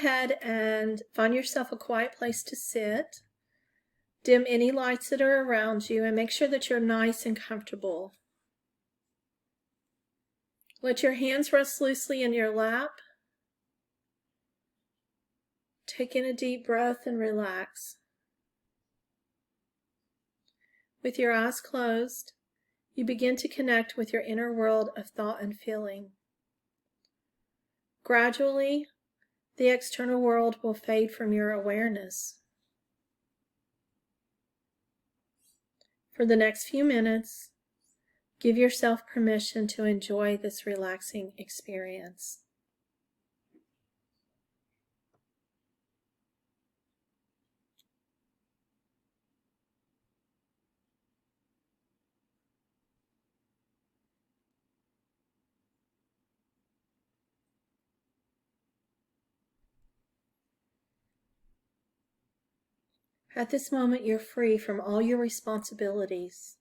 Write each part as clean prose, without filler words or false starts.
ahead and find yourself a quiet place to sit. Dim any lights that are around you and make sure that you're nice and comfortable. Let your hands rest loosely in your lap. Take in a deep breath and relax. With your eyes closed, you begin to connect with your inner world of thought and feeling. Gradually, the external world will fade from your awareness. For the next few minutes, give yourself permission to enjoy this relaxing experience. At this moment, you're free from all your responsibilities.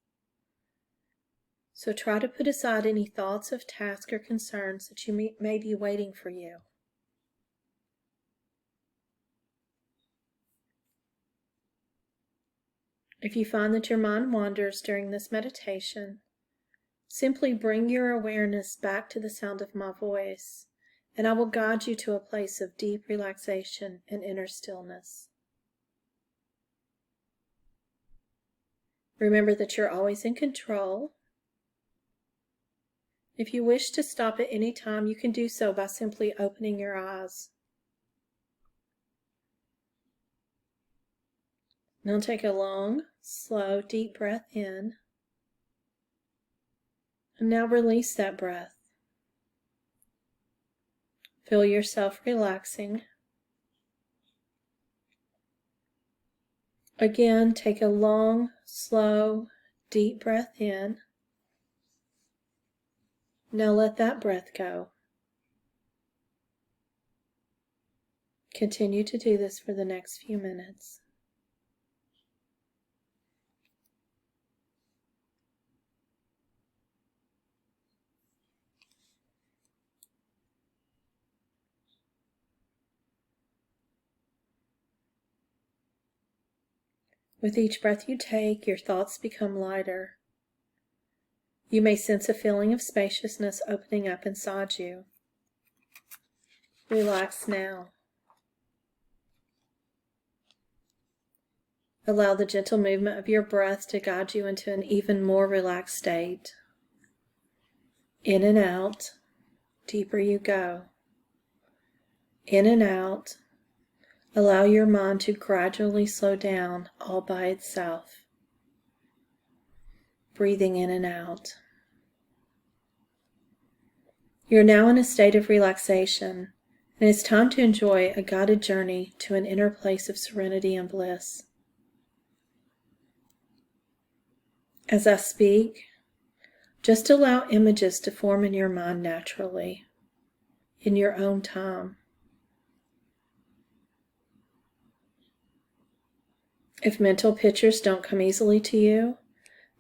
So try to put aside any thoughts of tasks or concerns that you may be waiting for you. If you find that your mind wanders during this meditation, simply bring your awareness back to the sound of my voice, and I will guide you to a place of deep relaxation and inner stillness. Remember that you're always in control. If you wish to stop at any time, you can do so by simply opening your eyes. Now take a long, slow, deep breath in. And now release that breath. Feel yourself relaxing. Again, take a long, slow, deep breath in. Now let that breath go. Continue to do this for the next few minutes. With each breath you take, your thoughts become lighter. You may sense a feeling of spaciousness opening up inside you. Relax now. Allow the gentle movement of your breath to guide you into an even more relaxed state. In and out, deeper you go. In and out. Allow your mind to gradually slow down all by itself. Breathing in and out. You're now in a state of relaxation, and it's time to enjoy a guided journey to an inner place of serenity and bliss. As I speak, just allow images to form in your mind naturally, in your own time. If mental pictures don't come easily to you,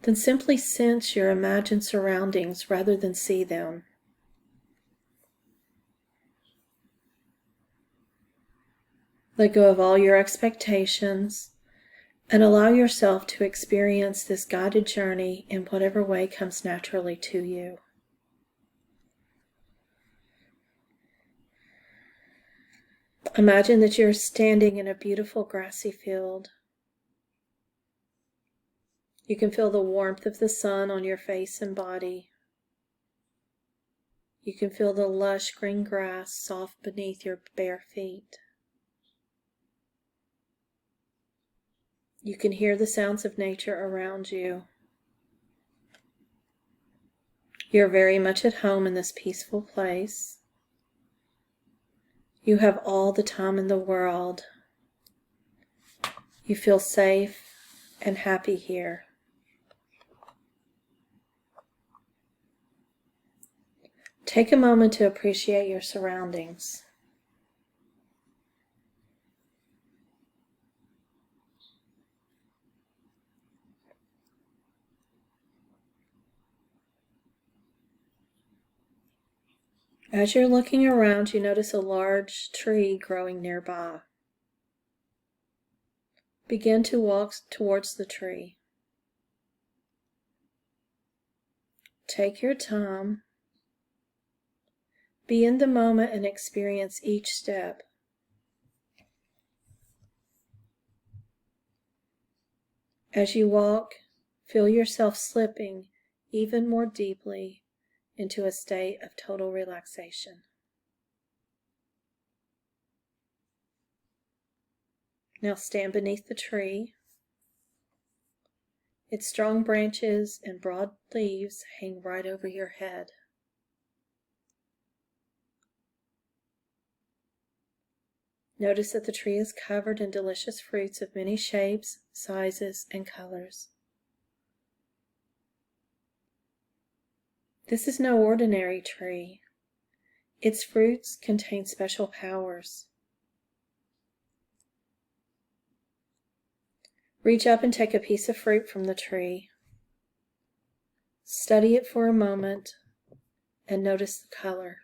then simply sense your imagined surroundings rather than see them. Let go of all your expectations and allow yourself to experience this guided journey in whatever way comes naturally to you. Imagine that you're standing in a beautiful grassy field. You can feel the warmth of the sun on your face and body. You can feel the lush green grass soft beneath your bare feet. You can hear the sounds of nature around you. You're very much at home in this peaceful place. You have all the time in the world. You feel safe and happy here. Take a moment to appreciate your surroundings. As you're looking around, you notice a large tree growing nearby. Begin to walk towards the tree. Take your time. Be in the moment and experience each step. As you walk, feel yourself slipping even more deeply into a state of total relaxation. Now stand beneath the tree. Its strong branches and broad leaves hang right over your head. Notice that the tree is covered in delicious fruits of many shapes, sizes, and colors. This is no ordinary tree. Its fruits contain special powers. Reach up and take a piece of fruit from the tree. Study it for a moment and notice the color.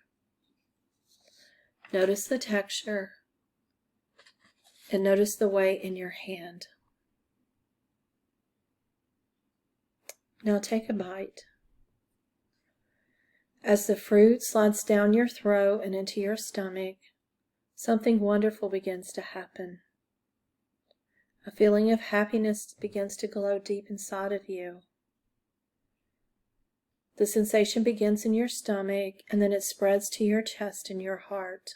Notice the texture and notice the weight in your hand. Now take a bite. As the fruit slides down your throat and into your stomach, something wonderful begins to happen. A feeling of happiness begins to glow deep inside of you. The sensation begins in your stomach and then it spreads to your chest and your heart.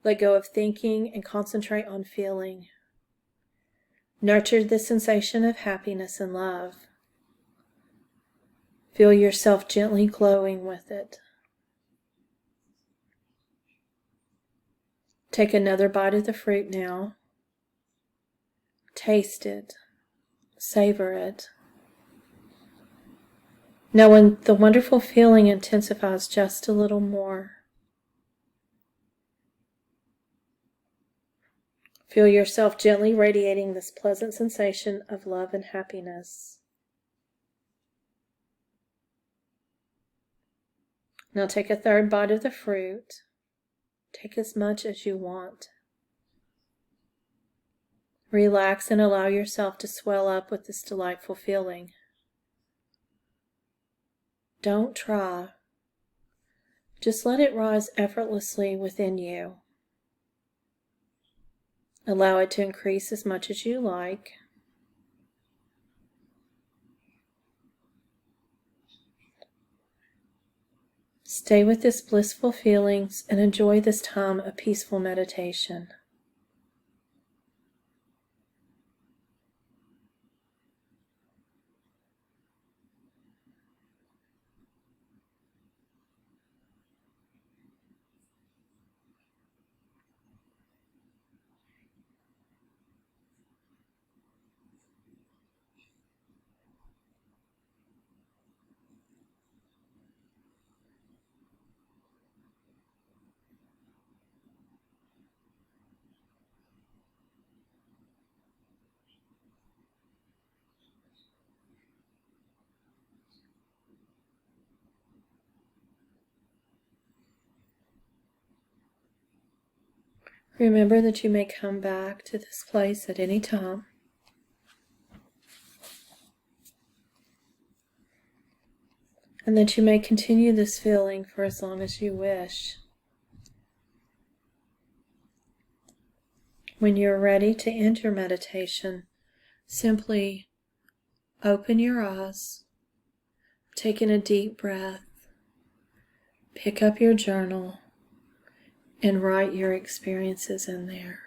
Let go of thinking and concentrate on feeling. Nurture the sensation of happiness and love. Feel yourself gently glowing with it. Take another bite of the fruit now. Taste it. Savor it. Now when the wonderful feeling intensifies just a little more, feel yourself gently radiating this pleasant sensation of love and happiness. Now take a third bite of the fruit. Take as much as you want. Relax and allow yourself to swell up with this delightful feeling. Don't try. Just let it rise effortlessly within you. Allow it to increase as much as you like. Stay with this blissful feelings and enjoy this time of peaceful meditation. Remember that you may come back to this place at any time. And that you may continue this feeling for as long as you wish. When you're ready to end your meditation, simply open your eyes, take in a deep breath, pick up your journal, and write your experiences in there.